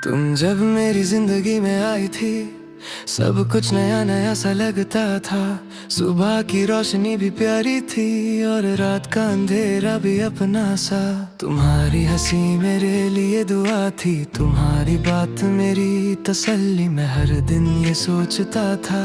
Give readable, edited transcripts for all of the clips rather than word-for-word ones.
तुम जब मेरी जिंदगी में आई थी, सब कुछ नया नया सा लगता था। सुबह की रोशनी भी प्यारी थी और रात का अंधेरा भी अपना सा। तुम्हारी हंसी मेरे लिए दुआ थी, तुम्हारी बात मेरी तसल्ली। मैं हर दिन ये सोचता था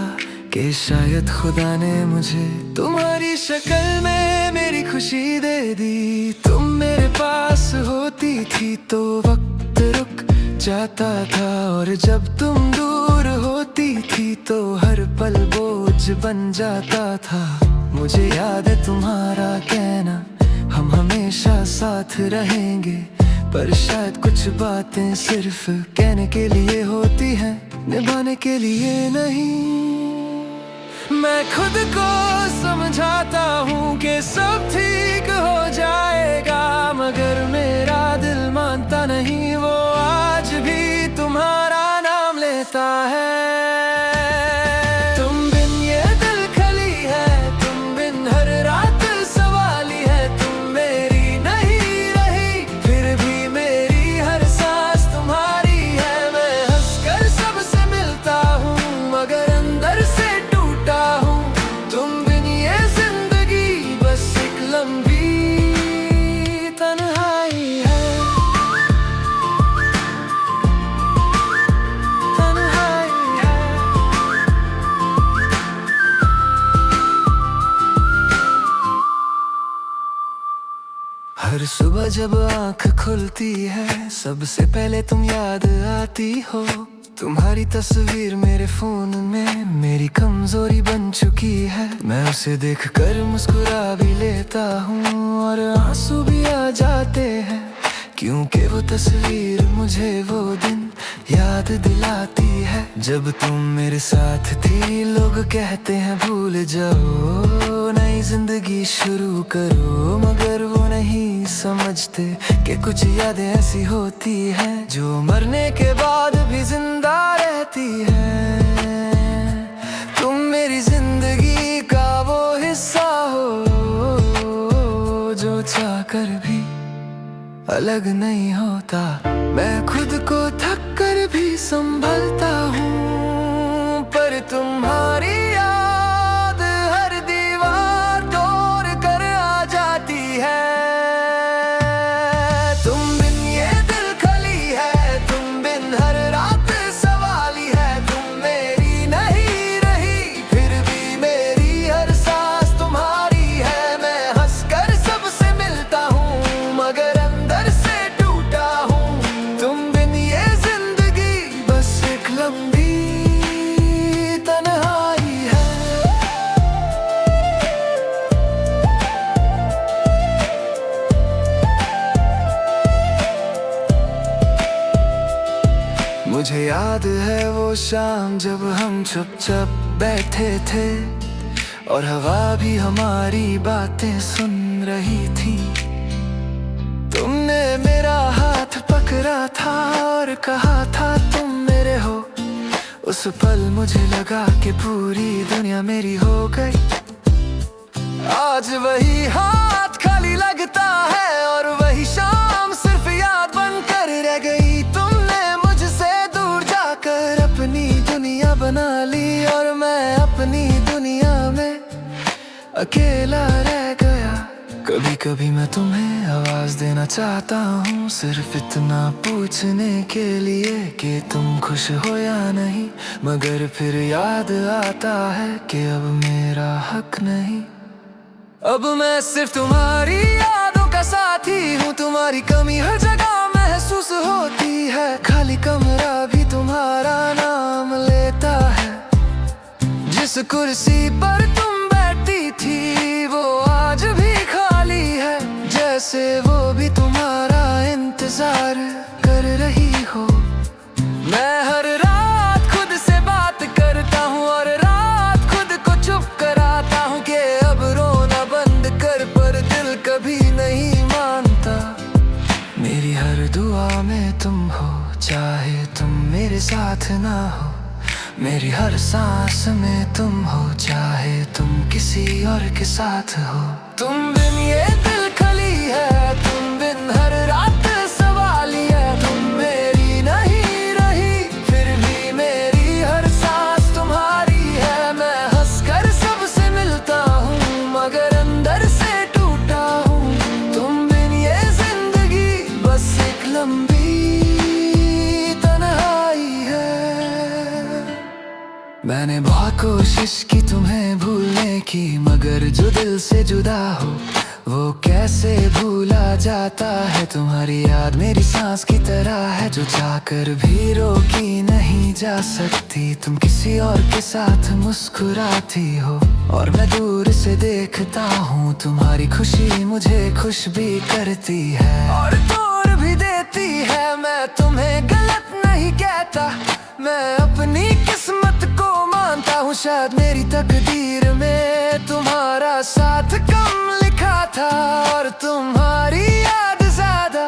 कि शायद खुदा ने मुझे तुम्हारी शक्ल में मेरी खुशी दे दी। तुम मेरे पास होती थी तो वक्त रुक जाता था, और जब तुम दूर होती थी तो हर पल बोझ बन जाता था। मुझे याद है तुम्हारा कहना, हम हमेशा साथ रहेंगे। पर शायद कुछ बातें सिर्फ कहने के लिए होती हैं, निभाने के लिए नहीं। मैं खुद को समझाता हूँ कि सब ठीक हो जाएगा, मगर मेरा दिल मानता नहीं। वो आज भी तुम्हारा नाम लेता है। तुम बिन ये दिल खली है, तुम बिन हर रात सवाली है। तुम मेरी नहीं रही, फिर भी मेरी हर सांस तुम्हारी है। मैं हंसकर सबसे मिलता हूँ, मगर अंदर से टूटा हूँ। तुम बिन ये जिंदगी बस एक लंबी तन्हाई है। हर सुबह जब आंख खुलती है, सबसे पहले तुम याद आती हो। तुम्हारी तस्वीर मेरे फोन में मेरी कमजोरी बन चुकी है। मैं उसे देखकर मुस्कुरा भी लेता हूँ और आंसू भी आ जाते हैं, क्योंकि वो तस्वीर मुझे वो दिन याद दिलाती है जब तुम मेरे साथ थी। लोग कहते हैं भूल जाओ, नई जिंदगी शुरू करो, मगर वो नहीं समझते कि कुछ यादें ऐसी होती हैं जो मरने के बाद भी जिंदा रहती हैं। तुम मेरी जिंदगी का वो हिस्सा हो जो चाहकर भी अलग नहीं होता। मैं खुद को थक कर भी संभलता हूँ, पर तुम्हारी याद हर दीवार तोड़ कर आ जाती है। तुम बिन ये दिल खली है, तुम बिन हर रात सवाली है। तुम मेरी नहीं रही, फिर भी मेरी हर सांस तुम्हारी है। मैं हंसकर सबसे मिलता हूँ, मगर अंदर से टूटा हूँ। तुम बिन ये जिंदगी बस एक लंबी तन्हाई है। मुझे याद है वो शाम जब हम चुपचाप बैठे थे, और हवा भी हमारी बातें सुन रही थी। तुमने मेरा हाथ पकड़ा था और कहा था तुम मेरे हो। उस पल मुझे लगा कि पूरी दुनिया मेरी हो गई। आज वही हाथ खाली लगता है और वही शाम सिर्फ याद बनकर रह गई। तुमने मुझसे दूर जाकर अपनी दुनिया बना ली, और मैं अपनी दुनिया में अकेला रह गया। कभी कभी मैं तुम्हें आवाज देना चाहता हूँ, सिर्फ इतना पूछने के लिए कि तुम खुश हो या नहीं, मगर फिर याद आता है कि अब मेरा हक नहीं। अब मैं सिर्फ तुम्हारी यादों का साथी हूँ। तुम्हारी कमी हर जगह महसूस होती है, खाली कमरा भी तुम्हारा नाम लेता है। जिस कुर्सी पर तुम बैठती थी वो आज भी खाली है, जैसे वो भी तुम्हारा इंतजार कर रही हो। मैं हर रात खुद से बात करता हूँ और रात खुद को चुप कराता हूँ कि अब रोना बंद कर, पर दिल कभी नहीं मानता। मेरी हर दुआ में तुम हो, चाहे तुम मेरे साथ ना हो। मेरी हर सांस में तुम हो, चाहे तुम किसी और के साथ हो। तुम बिन ये दिल खली है, तुम बिन हर रात सवाली है। तुम मेरी नहीं बहुत कोशिश की तुम्हें भूलने की, मगर जो दिल से जुदा हो वो कैसे भूला जाता है। तुम्हारी याद मेरी सांस की तरह है, जो चाहकर भी रोकी नहीं जा सकती। तुम किसी और के साथ मुस्कुराती हो और मैं दूर से देखता हूँ। तुम्हारी खुशी मुझे खुश भी करती है और दूर भी देती है। मैं तुम्हें गलत नहीं कहता, मैं अपनी किस्मत को मानता हूँ। शायद मेरी तकदीर में तुम्हारा साथ कम लिखा था और तुम्हारी याद ज्यादा।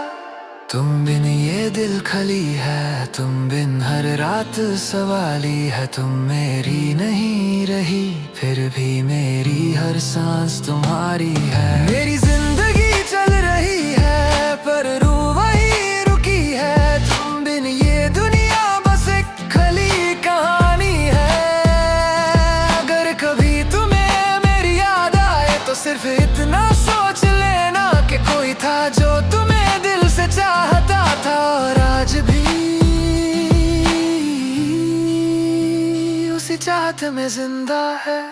तुम बिन ये दिल खली है, तुम बिन हर रात सवाली है। तुम मेरी नहीं रही फिर भी मेरी हर सांस तुम्हारी है। मेरी जिंदगी चल रही है पर रूह वही रुकी है। तुम बिन ये दुनिया बस एक खली कहानी है। अगर कभी तुम्हें मेरी याद आए तो सिर्फ इतना सोच लेना कि कोई था जो तुम्हें दिल से चाहता था और आज भी उसी चाहत में जिंदा है।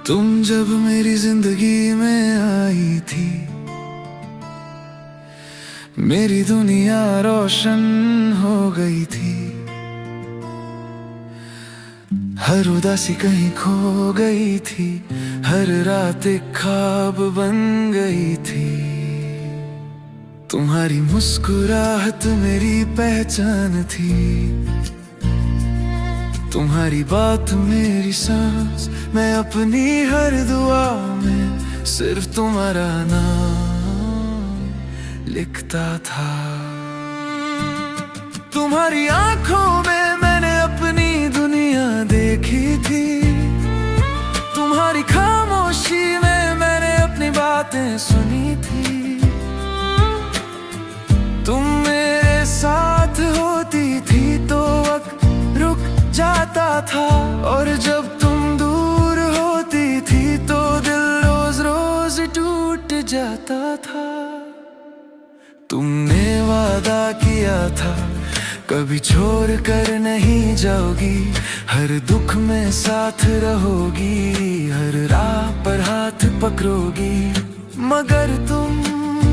तुम जब मेरी जिंदगी में आई थी, मेरी दुनिया रोशन हो गई थी। हर उदासी कहीं खो गई थी, हर रात एक ख्वाब बन गई थी। तुम्हारी मुस्कुराहट मेरी पहचान थी, तुम्हारी बात मेरी सांस। मैं अपनी हर दुआ में सिर्फ तुम्हारा नाम लिखता था। तुम्हारी आंखों में मैंने अपनी दुनिया देखी थी, तुम्हारी खामोशी में मैंने अपनी बातें सुनी थी। तुम मेरे साथ होती थी तो वक्त रुक जाता था, और जब तुम दूर होती थी तो दिल रोज रोज टूट जाता था। तुमने वादा किया था कभी छोड़ कर नहीं जाओगी, हर दुख में साथ रहोगी, हर राह पर हाथ पकड़ोगी। मगर तुम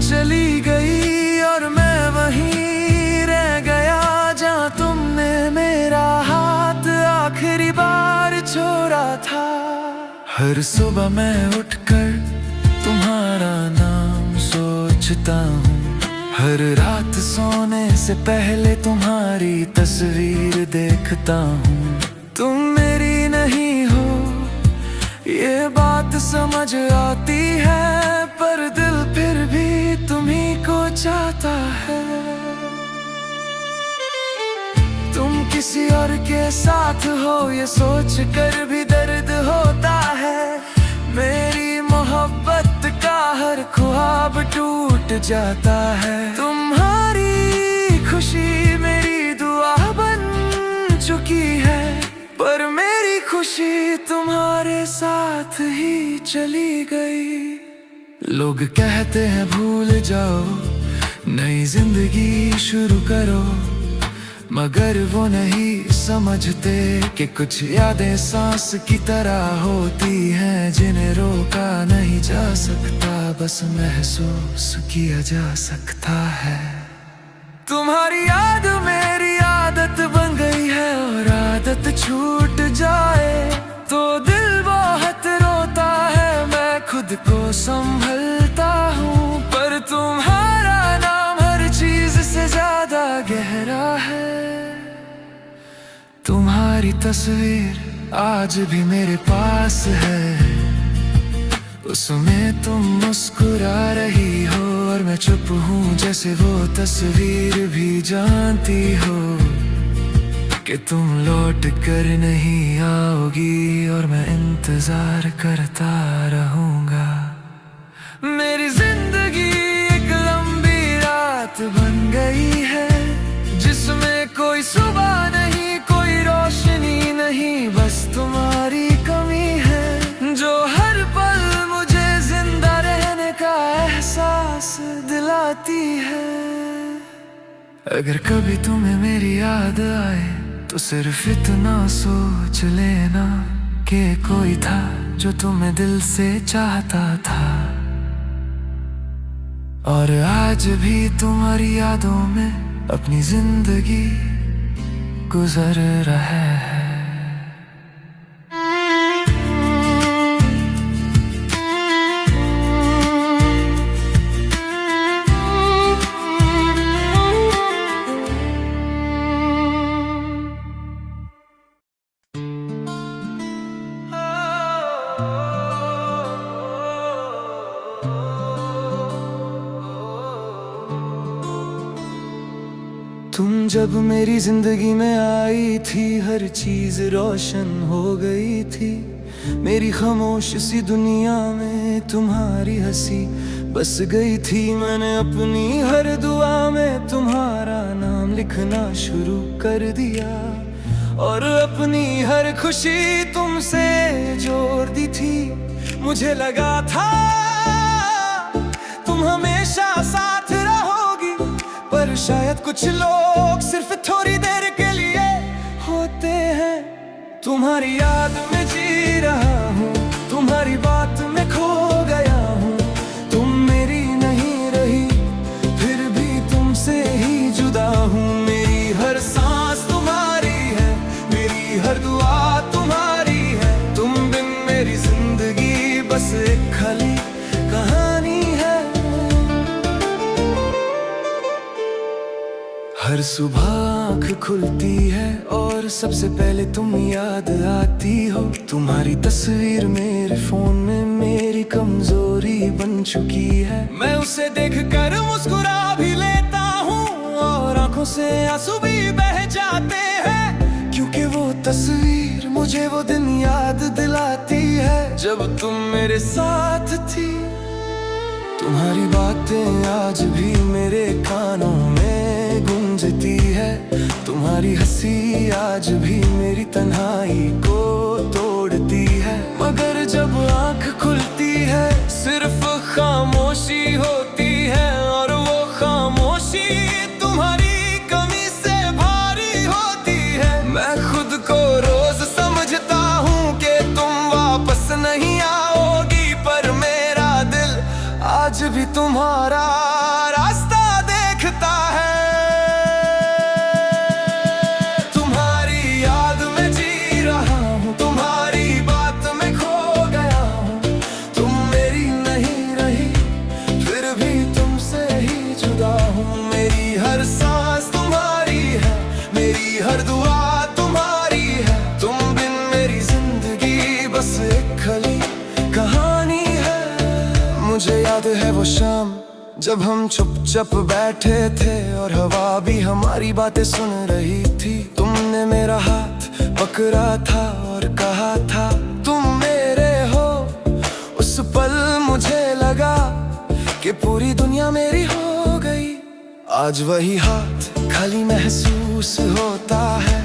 चली गई और मैं वहीं रह गया जहाँ तुमने मेरा हाथ आखिरी बार छोड़ा था। हर सुबह मैं उठकर तुम्हारा नाम सोचता हूँ, हर रात सोने से पहले तुम्हारी तस्वीर देखता हूँ। तुम मेरी नहीं हो ये बात समझ आती है, पर दिल फिर भी तुम्ही को चाहता है। तुम किसी और के साथ हो ये सोच कर भी दर्द होता है। मेरी मोहब्बत का हर ख्वाब टूट जाता है। तुम्हारी खुशी मेरी दुआ बन चुकी है, पर मेरी खुशी तुम्हारे साथ ही चली गई। लोग कहते हैं भूल जाओ, नई जिंदगी शुरू करो, मगर वो नहीं समझते कि कुछ यादें सांस की तरह होती हैं, जिन्हें रोका नहीं जा सकता, बस महसूस किया जा सकता है। तुम्हारी याद मेरी आदत बन गई है, और आदत छूट जाए तो दिल बहुत रोता है। मैं खुद को संभलता हूँ, पर तुम्हारा नाम हर चीज से ज्यादा गहरा है। तुम्हारी तस्वीर आज भी मेरे पास है, उसमें तुम मुस्कुरा रही हो और मैं चुप हूँ, जैसे वो तस्वीर भी जानती हो कि तुम लौट कर नहीं आओगी, और मैं इंतजार करता रहूंगा। मेरी जिंदगी एक लंबी रात बन गई है, जिसमें कोई सुबह नहीं कोई अगर कभी तुम्हें मेरी याद आए तो सिर्फ इतना सोच लेना कि कोई था जो तुम्हें दिल से चाहता था, और आज भी तुम्हारी यादों में अपनी जिंदगी गुजर रहा है। तुम जब मेरी जिंदगी में आई थी, हर चीज रोशन हो गई थी। मेरी खामोश सी दुनिया में तुम्हारी हंसी बस गई थी। मैंने अपनी हर दुआ में तुम्हारा नाम लिखना शुरू कर दिया, और अपनी हर खुशी तुमसे जोड़ दी थी। मुझे लगा था तुम हमेशा साथ रहोगी, पर शायद कुछ लोग सिर्फ थोड़ी देर के लिए होते हैं। तुम्हारी याद में जी रहा हूँ, तुम्हारी बात में खो गया हूँ। तुम मेरी नहीं रही, फिर भी तुमसे ही जुदा हूँ। मेरी हर सांस तुम्हारी है, मेरी हर दुआ तुम्हारी है। तुम बिन मेरी जिंदगी बस एक खाली कहानी है। हर सुबह आँख खुलती है और सबसे पहले तुम याद आती हो। तुम्हारी तस्वीर मेरे फोन में मेरी कमजोरी बन चुकी है। मैं उसे देखकर मुस्कुरा भी लेता हूँ, और आंखों से आंसू भी बह जाते हैं, क्योंकि वो तस्वीर मुझे वो दिन याद दिलाती है जब तुम मेरे साथ थी। तुम्हारी बातें आज भी मेरे कानों में गूंजती है। तुम्हारी हंसी आज भी मेरी तन्हाई को तोड़ती है। मगर जब आँख खुलती है सिर्फ खामोशी होती है, और वो खामोशी तुम्हारी कमी से भारी होती है। मैं खुद को रोज समझता हूँ कि तुम वापस नहीं आओगी, पर मेरा दिल आज भी तुम्हारा रास्ता देखता है। तुम्हारी याद में जी रहा हूँ, तुम्हारी बात में खो गया हूँ। तुम मेरी नहीं रही, फिर भी तुमसे ही जुदा हूँ। मेरी हर सांस तुम्हारी है, मेरी हर दुआ तुम्हारी है। तुम बिन मेरी जिंदगी बस एक खाली कहानी है। मुझे याद है वो शाम जब हम चुपचाप बैठे थे, और हवा भी हमारी बातें सुन रही थी। तुमने मेरा हाथ पकड़ा था और कहा था तुम मेरे हो। उस पल मुझे लगा कि पूरी दुनिया मेरी हो गई। आज वही हाथ खाली महसूस होता है,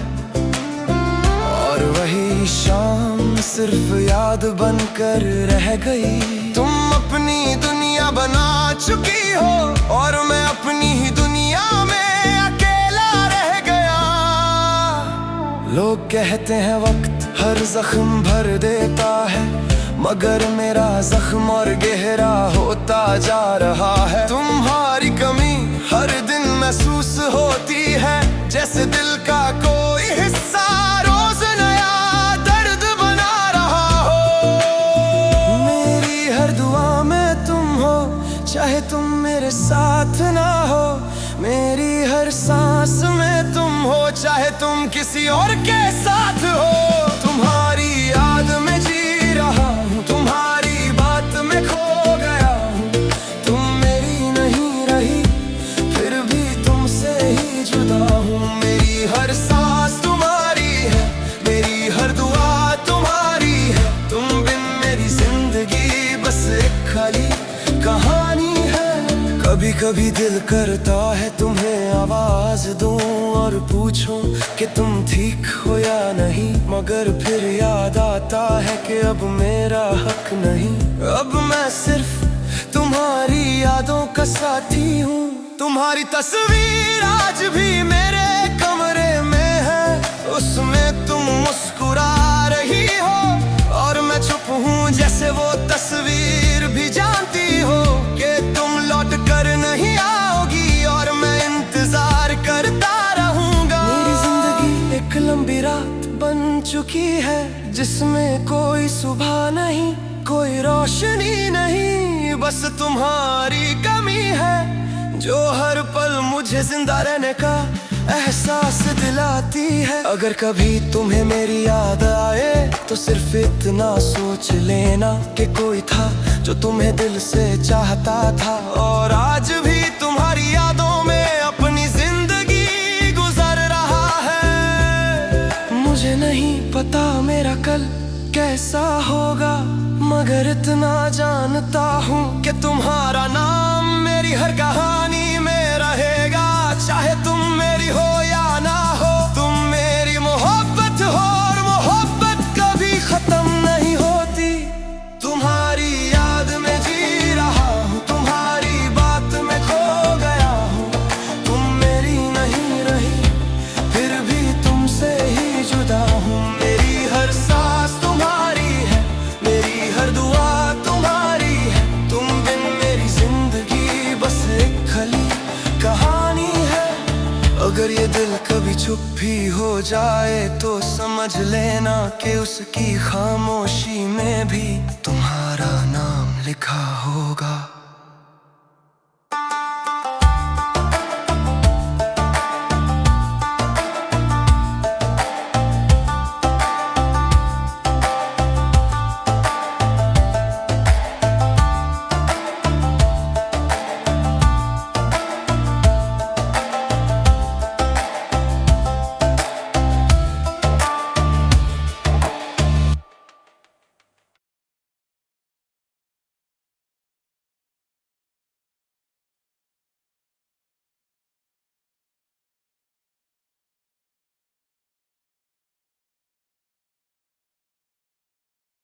और वही शाम सिर्फ याद बनकर रह गई। तुम अपनी दुनिया बना चुकी हो, और मैं अपनी ही दुनिया में अकेला रह गया। लोग कहते हैं वक्त हर जख्म भर देता है, मगर मेरा जख्म और गहरा होता जा रहा है। तुम्हारी कमी हर दिन महसूस होती है, जैसे दिल का कोई हिस्सा रोज नया दर्द बना रहा हो। मेरी हर दुआ में तुम हो, चाहे तुम मेरे साथ ना हो। मेरी हर सांस में तुम हो, चाहे तुम किसी और के साथ हो। तुम्हारी याद में जी रहा हूँ, तुम्हारी बात में खो गया हूँ। तुम मेरी नहीं रही, फिर भी तुमसे ही जुदा हूँ। मेरी हर सांस तुम्हारी है, मेरी हर दुआ तुम्हारी है। तुम बिन मेरी जिंदगी बस एक खाली कहानी है। कभी कभी दिल करता है तुम्हें आवाज दूं और पूछूं कि तुम ठीक हो या नहीं, मगर फिर याद आता है कि अब मेरा हक नहीं। अब मैं सिर्फ तुम्हारी यादों का साथी हूँ। तुम्हारी तस्वीर आज भी मेरे कमरे में है, उसमें तुम मुस्कुरा रही हो और मैं चुप हूँ जैसे वो तस्वीर भी जानती हो कि तुम लौट कर नहीं आओगी और मैं इंतजार करता रहूंगा। मेरी जिंदगी एक लंबी रात बन चुकी है जिसमें कोई सुबह नहीं, कोई रोशनी नहीं, बस तुम्हारी कमी है जो हर पल मुझे जिंदा रहने का एहसास दिलाती है। अगर कभी तुम्हें मेरी याद आए तो सिर्फ इतना सोच लेना कि कोई था जो तुम्हें दिल से चाहता था और आज भी तुम्हारी यादों में अपनी जिंदगी गुजर रहा है। मुझे नहीं पता मेरा कल कैसा होगा, मगर इतना जानता हूँ कि तुम्हारा नाम मेरी हर कहानी में रहेगा। चाहे तुम मेरी हो या ना हो, तुम मेरी मोहब्बत हो और मोहब्बत कभी खत्म नहीं होती। तुम्हारी याद में जी रहा हूँ, तुम्हारी बात में खो गया हूँ। तुम मेरी नहीं रही फिर भी तुमसे ही जुदा हूँ। मेरी हर सांस तुम्हारी है, मेरी हर दुआ तुम्हारी है। तुम बिन मेरी जिंदगी बस एक खाली कहानी है। अगर ये दिल कभी चुप भी हो जाए तो समझ लेना कि उसकी खामोशी में भी तुम्हारा नाम लिखा होगा।